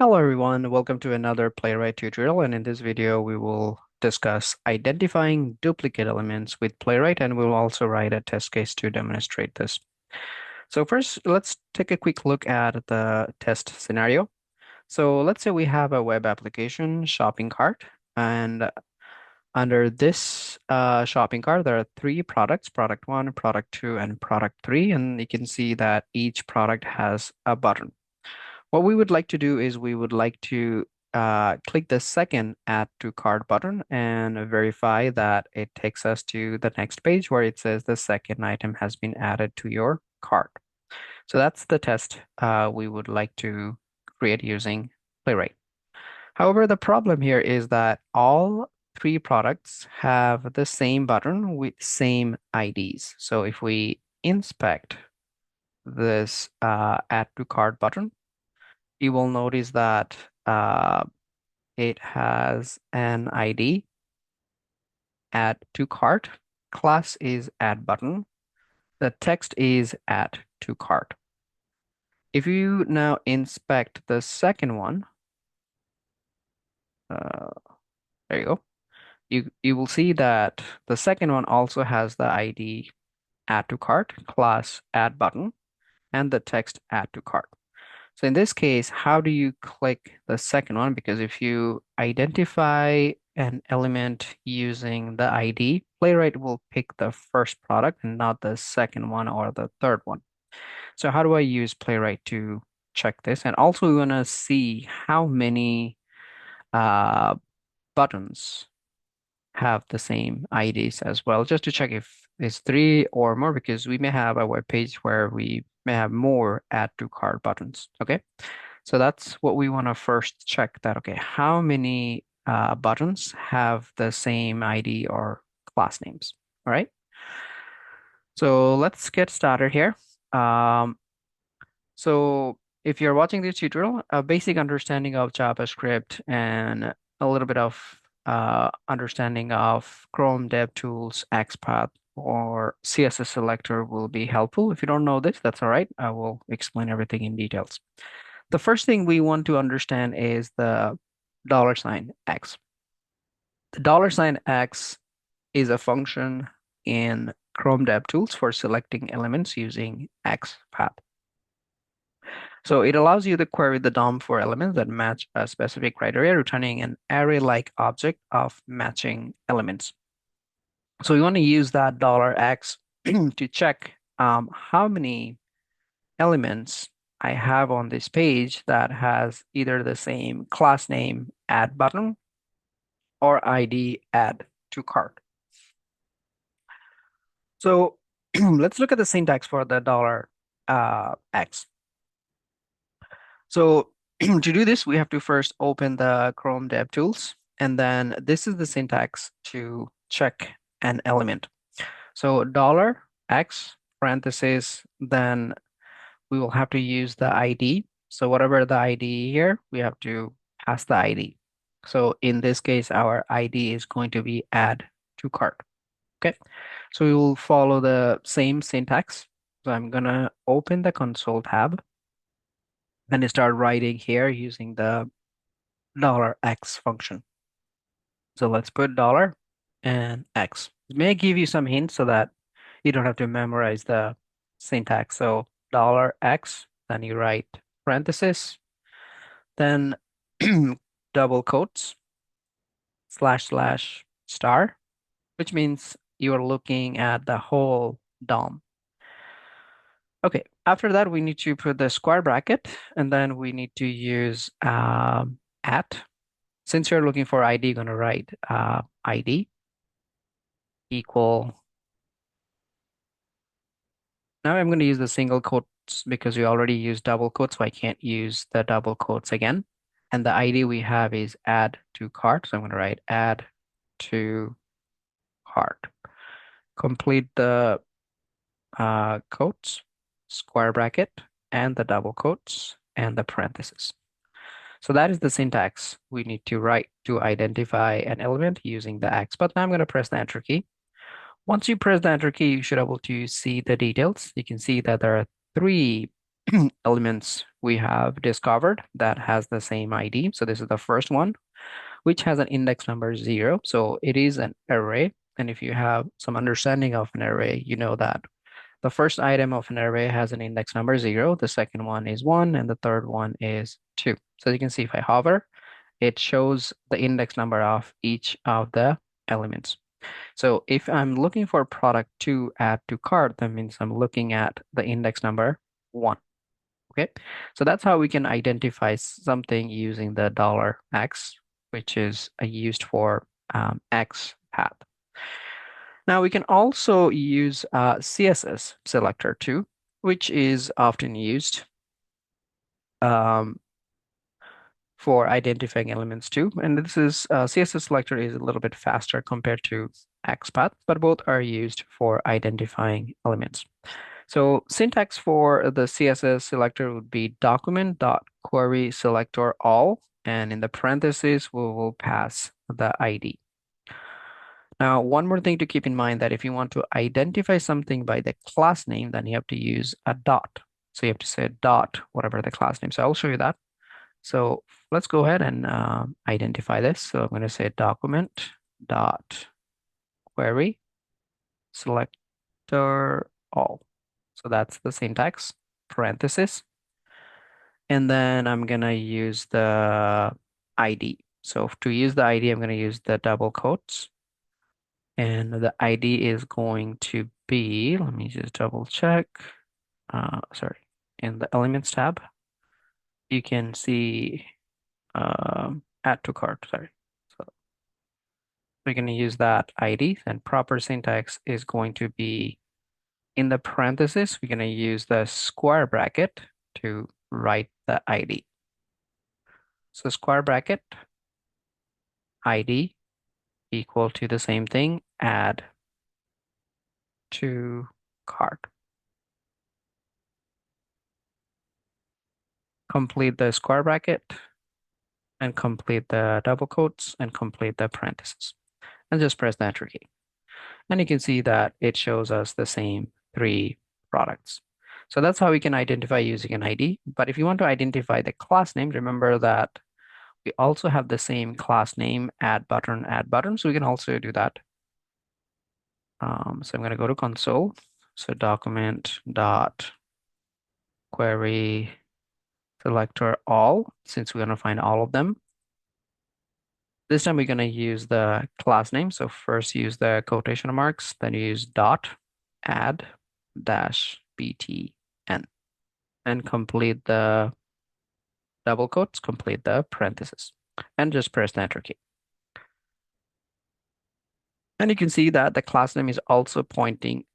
Hello everyone, welcome to another Playwright tutorial, and in this video we will discuss identifying duplicate elements with Playwright, and we'll also write a test case to demonstrate this. So first, let's take a quick look at the test scenario. So let's say we have a web application shopping cart, and under this shopping cart there are three products: product one, product two, and product three, and you can see that each product has a button. What we would like to do is we would like to click the second Add to Cart button and verify that it takes us to the next page where it says the second item has been added to your cart. So that's the test we would like to create using Playwright. However, the problem here is that all three products have the same button with same IDs. So if we inspect this Add to Cart button, you will notice that it has an ID, add to cart, class is add button, the text is add to cart. If you now inspect the second one, uh, there you go. You will see that the second one also has the ID add to cart, class add button, and the text add to cart. So in this case, how do you click the second one? Because if you identify an element using the ID, Playwright will pick the first product and not the second one or the third one. So how do I use Playwright to check this? And also we want to see how many uh, buttons have the same IDs as well, just to check if it's three or more, because we may have a web page where we may have more add to cart buttons. Okay. So that's what we want to first check, that, okay, how many buttons have the same ID or class names? All right. So let's get started here. Um, so if you're watching this tutorial, a basic understanding of JavaScript and a little bit of understanding of Chrome DevTools, XPath, or CSS Selector will be helpful. If you don't know this, that's all right. I will explain everything in details. The first thing we want to understand is the $X. The $X is a function in Chrome DevTools for selecting elements using XPath. So it allows you to query the DOM for elements that match a specific criteria, returning an array-like object of matching elements. So we want to use that $X to check how many elements I have on this page that has either the same class name add button or ID add to cart. So let's look at the syntax for the $X. So to do this, we have to first open the Chrome DevTools, and then this is the syntax to check an element. So $X parentheses, then we will have to use the ID. So whatever the ID here, we have to pass the ID. So in this case, our ID is going to be add to cart. Okay. So we will follow the same syntax. So I'm gonna open the console tab and start writing here using the $X function. So let's put dollar and X. It may give you some hints so that you don't have to memorize the syntax. So $X, then you write parenthesis, then double quotes, / star, which means you are looking at the whole DOM. Okay, after that, we need to put the square bracket, and then we need to use at. Since you're looking for ID, you're going to write ID equal. Now I'm going to use the single quotes because we already used double quotes, so I can't use the double quotes again. And the ID we have is add to cart, so I'm going to write add to cart. Complete the quotes, square bracket, and the double quotes, and the parentheses. So that is the syntax we need to write to identify an element using the X. But now I'm going to press the Enter key. Once you press the Enter key, you should be able to see the details. You can see that there are three elements we have discovered that has the same ID. So this is the first one, which has an index number 0. So it is an array. And if you have some understanding of an array, you know that the first item of an array has an index number 0, the second one is 1, and the third one is 2. So you can see if I hover, it shows the index number of each of the elements. So if I'm looking for product to add to cart, that means I'm looking at the index number 1. Okay, so that's how we can identify something using the $X, which is used for XPath. Now we can also use CSS selector too, which is often used um, for identifying elements too. And this is CSS selector is a little bit faster compared to XPath, but both are used for identifying elements. So syntax for the CSS selector would be document.query selector all, and in the parentheses, we will pass the ID. Now, one more thing to keep in mind that if you want to identify something by the class name, then you have to use a dot. So you have to say dot, whatever the class name. So I'll show you that. So let's go ahead and identify this. So I'm going to say document dot query selector all. So that's the syntax, parenthesis. And then I'm going to use the ID. So to use the ID, I'm going to use the double quotes. And the ID is going to be, let me just double check. Sorry, in the Elements tab, you can see add to cart, sorry. So we're going to use that ID, and proper syntax is going to be in the parenthesis, we're going to use the square bracket to write the ID. So square bracket ID equal to the same thing, add to cart. Complete the square bracket and complete the double quotes and complete the parentheses. And just press the enter key. And you can see that it shows us the same 3 products. So that's how we can identify using an ID. But if you want to identify the class name, remember that we also have the same class name, add button, so we can also do that. So I'm going to go to console. So document dot query selector all, since we're going to find all of them. This time we're going to use the class name. So first use the quotation marks, then use dot add dash btn and complete the double quotes, complete the parentheses, and just press the enter key. And you can see that the class name is also pointing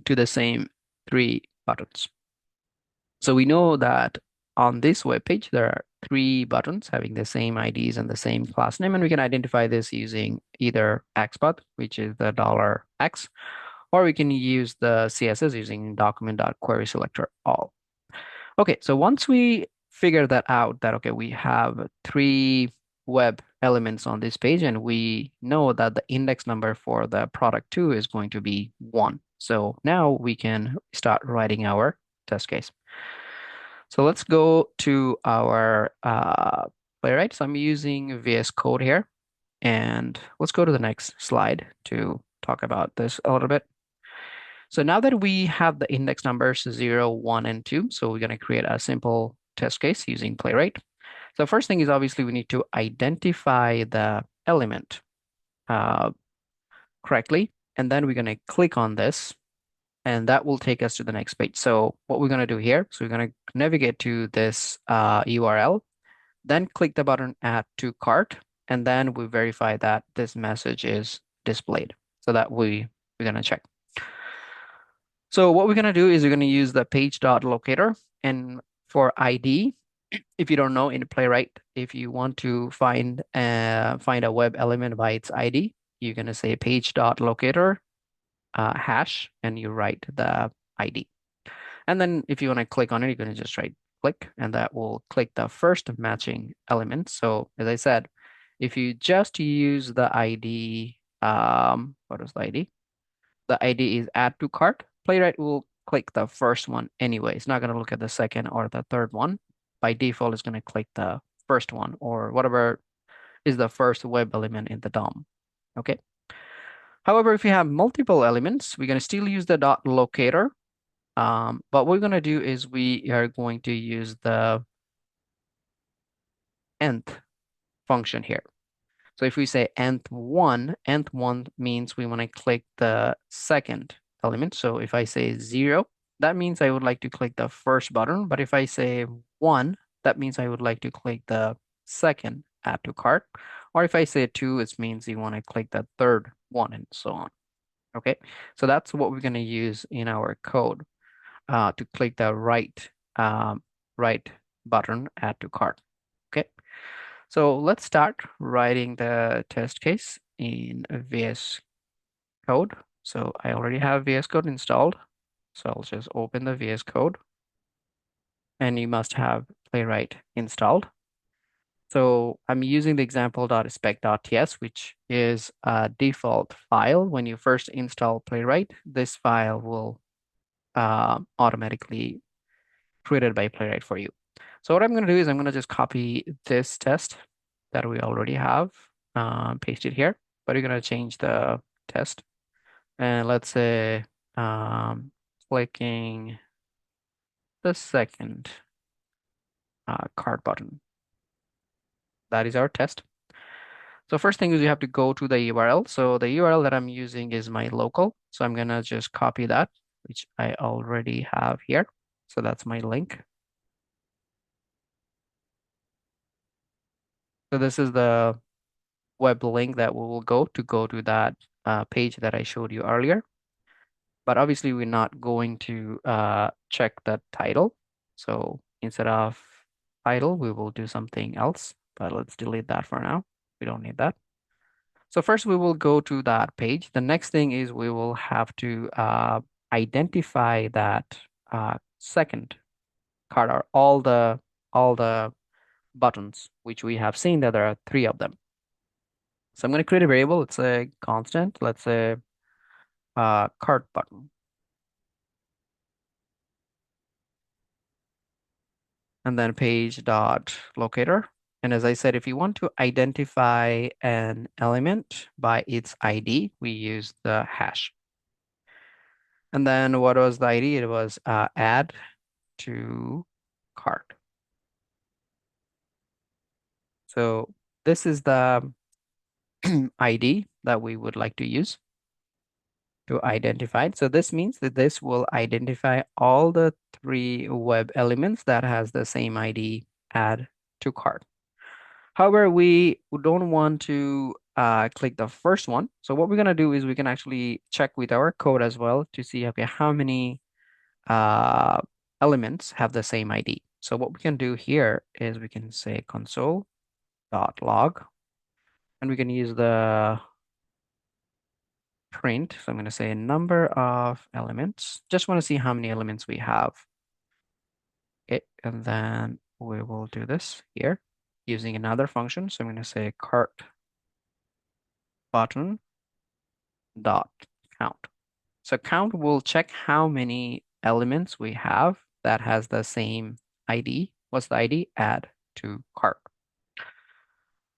to the same 3 buttons. So we know that on this web page, there are 3 buttons having the same IDs and the same class name, and we can identify this using either XPath, which is the $X, or we can use the CSS using document.querySelector all. Okay, so once we figure that out, that okay, we have 3 web elements on this page, and we know that the index number for the product 2 is going to be 1. So now we can start writing our test case. So let's go to our Playwright. So I'm using VS Code here. And let's go to the next slide to talk about this a little bit. So now that we have the index numbers 0, 1, and 2, so we're going to create a simple test case using Playwright. So first thing is obviously we need to identify the element correctly. And then we're going to click on this, and that will take us to the next page. So what we're going to do here, so we're going to navigate to this URL, then click the button add to cart, and then we verify that this message is displayed so that we're going to check. So what we're going to do is we're going to use the page.locator, and for ID, if you don't know, in Playwright, if you want to find a web element by its ID, you're going to say page.locator hash, and you write the ID. And then if you want to click on it, you're going to just right click, and that will click the first matching element. So as I said, if you just use the ID, what is the ID? The ID is add to cart. Playwright will click the first one anyway. It's not going to look at the second or the third one. By default, it's going to click the first one or whatever is the first web element in the DOM. Okay. However, if you have multiple elements, we're going to still use the dot locator. But what we're going to do is we are going to use the nth function here. So if we say nth one means we want to click the second element. So if I say 0, that means I would like to click the first button. But if I say 1, that means I would like to click the second add to cart. Or if I say 2, it means you want to click the third one and so on. Okay, so that's what we're going to use in our code to click the right button add to cart. Okay. So let's start writing the test case in VS Code. So I already have VS Code installed. So I'll just open the VS Code and you must have Playwright installed. So I'm using the example.spec.ts, which is a default file. When you first install Playwright, this file will automatically created by Playwright for you. So what I'm going to do is I'm going to just copy this test that we already have, paste it here, but you're going to change the test. And let's say clicking the second card button. That is our test. So first thing is you have to go to the URL. So the URL that I'm using is my local. So I'm going to just copy that, which I already have here. So that's my link. So this is the web link that we will go to that page that I showed you earlier. But obviously, we're not going to check the title. So instead of title, we will do something else. But let's delete that for now. We don't need that. So first, we will go to that page. The next thing is we will have to identify that second card or all the buttons, which we have seen that there are 3 of them. So I'm going to create a variable. Let's say constant. Let's say cart button. And then page dot locator. And as I said, if you want to identify an element by its ID, we use the hash. And then what was the ID? It was add to cart. So this is the ID that we would like to use to identify it. So this means that this will identify all the 3 web elements that has the same ID add to cart. However, we don't want to click the first one. So what we're going to do is we can actually check with our code as well to see, okay, how many uh, elements have the same ID. So what we can do here is we can say console.log and we can use the print. So I'm going to say number of elements. Just want to see how many elements we have. Okay, and then we will do this here using another function. So I'm going to say cart button dot count. So count will check how many elements we have that has the same ID. What's the ID? Add to cart.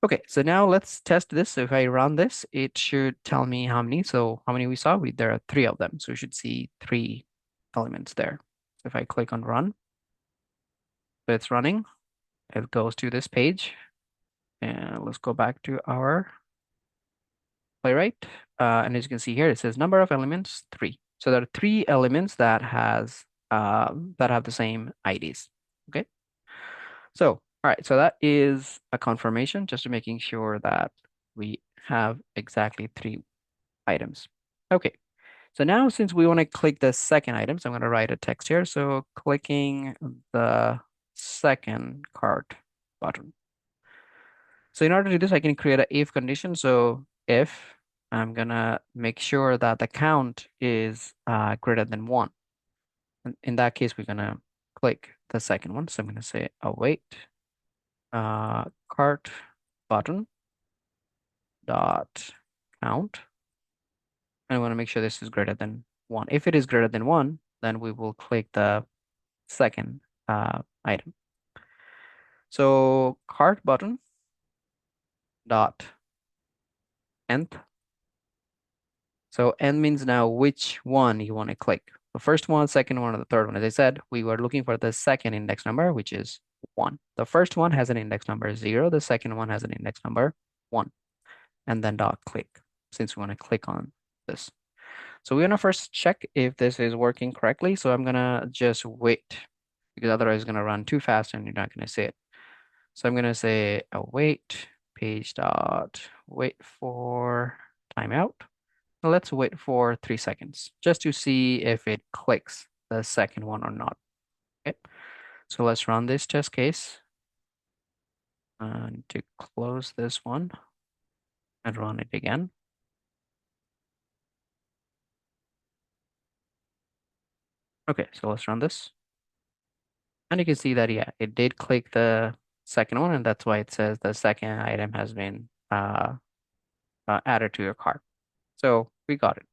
Okay, so now let's test this. So if I run this, it should tell me how many. So how many we saw? There are 3 of them. So we should see 3 elements there. So if I click on run, so it's running. It goes to this page. And let's go back to our Playwright. And as you can see here, it says number of elements, 3. So there are 3 elements that have the same IDs. Okay. So, all right. So that is a confirmation, just to making sure that we have exactly 3 items. Okay. So now since we want to click the second item, so I'm going to write a text here. So clicking the second cart button. So in order to do this, I can create an if condition. So if I'm gonna make sure that the count is greater than 1. In that case, we're gonna click the second one. So I'm gonna say await cart button dot count. And I want to make sure this is greater than 1. If it is greater than 1, then we will click the second item. So cart button dot nth. So n means now which one you want to click. The first one, second one, or the third one. As I said, we were looking for the second index number, which is 1. The first one has an index number 0. The second one has an index number 1. And then dot click, since we want to click on this. So we're going to first check if this is working correctly. So I'm going to just wait, because otherwise it's going to run too fast and you're not going to see it. So I'm going to say await page dot wait for timeout. Let's wait for 3 seconds just to see if it clicks the second one or not. Okay. So let's run this test case and to close this one and run it again. Okay, so let's run this. And you can see that, yeah, it did click the second one, and that's why it says the second item has been added to your cart. So we got it.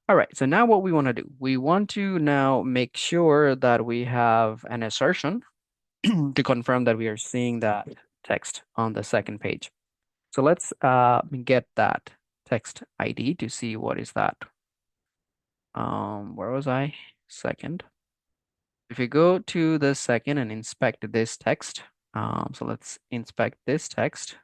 All right, so now what we want to do, we want to now make sure that we have an assertion to confirm that we are seeing that text on the second page. So let's get that text ID to see what is that. Where was I? Second. If you go to the second and inspect this text, so let's inspect this text.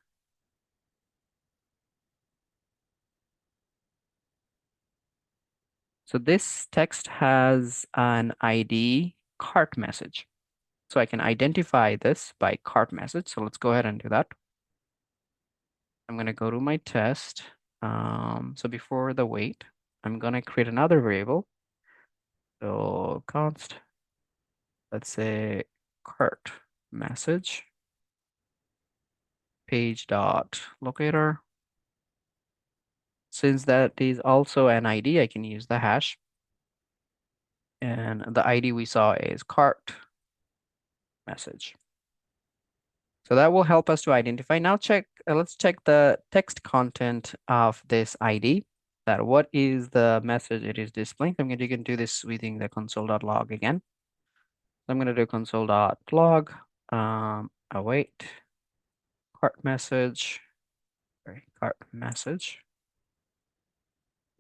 So this text has an ID cart message. So I can identify this by cart message. So let's go ahead and do that. I'm going to go to my test. So before the wait, I'm going to create another variable. So const, let's say cart message page dot locator. Since that is also an ID, I can use the hash. And the ID we saw is cart message. So that will help us to identify. Now let's check the text content of this ID. That what is the message it is displaying. You can do this using the console.log again. So I'm going to do console.log, await cart message, cart message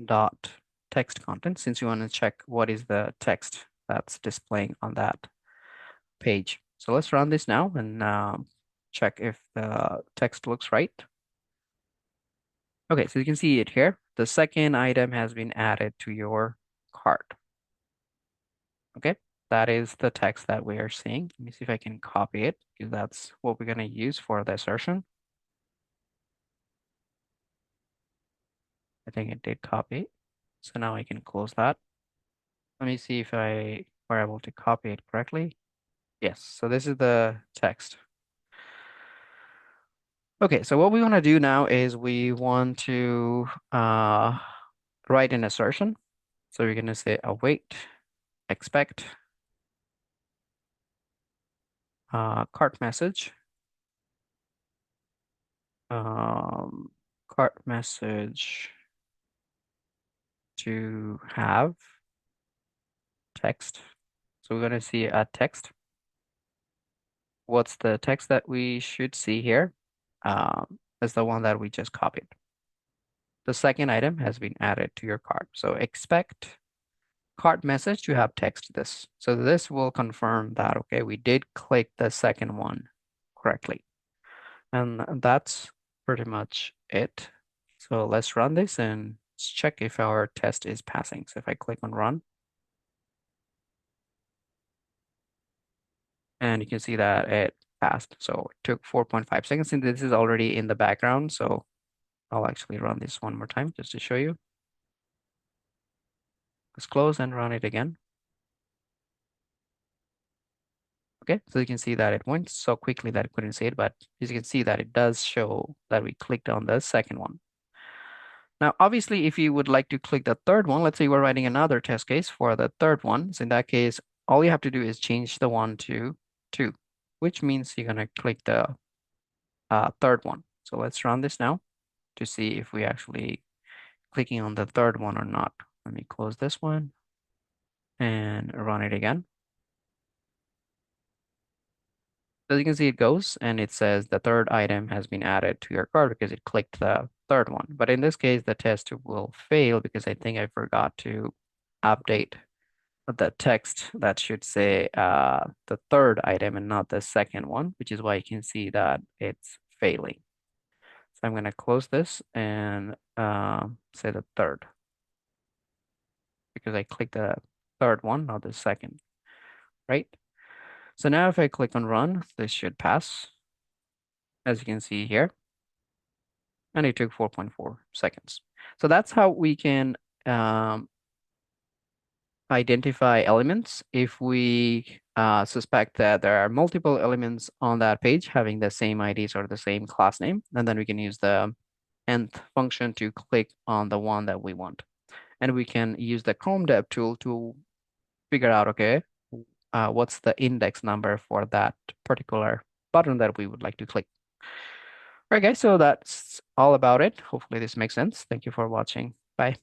dot text content, since you want to check what is the text that's displaying on that page. So let's run this now and check if the text looks right. Okay, so you can see it here. The second item has been added to your cart. Okay, that is the text that we are seeing. Let me see if I can copy it, because that's what we're going to use for the assertion. I think it did copy. So now I can close that. Let me see if I were able to copy it correctly. Yes, so this is the text. Okay, so what we want to do now is we want to write an assertion. So we're going to say await, expect, cart message, cart message to have text. So we're going to see a text. What's the text that we should see here? Is the one that we just copied. The second item has been added to your cart. So expect cart message to have text this. So this will confirm that, okay, we did click the second one correctly. And that's pretty much it. So let's run this and let's check if our test is passing. So if I click on run, and you can see that it passed. So it took 4.5 seconds, and this is already in the background. So I'll actually run this one more time just to show you. Let's close and run it again. Okay, so you can see that it went so quickly that I couldn't see it, but as you can see that it does show that we clicked on the second one. Now, obviously, if you would like to click the third one, let's say we're writing another test case for the third one. So in that case, all you have to do is change the 1 to 2, which means you're going to click the third one. So let's run this now to see if we actually clicking on the third one or not. Let me close this one. and run it again. As you can see, it goes and it says the third item has been added to your cart because it clicked the third one. But in this case, the test will fail because I think I forgot to update the text that should say the third item and not the second one, which is why you can see that it's failing. So I'm going to close this and say the third because I clicked the third one, not the second, right? So now if I click on run, this should pass, as you can see here, and it took 4.4 seconds. So that's how we can identify elements if we suspect that there are multiple elements on that page having the same IDs or the same class name, and then we can use the nth function to click on the one that we want. And we can use the Chrome Dev tool to figure out, okay, what's the index number for that particular button that we would like to click. All right, guys, so that's all about it. Hopefully this makes sense. Thank you for watching. Bye.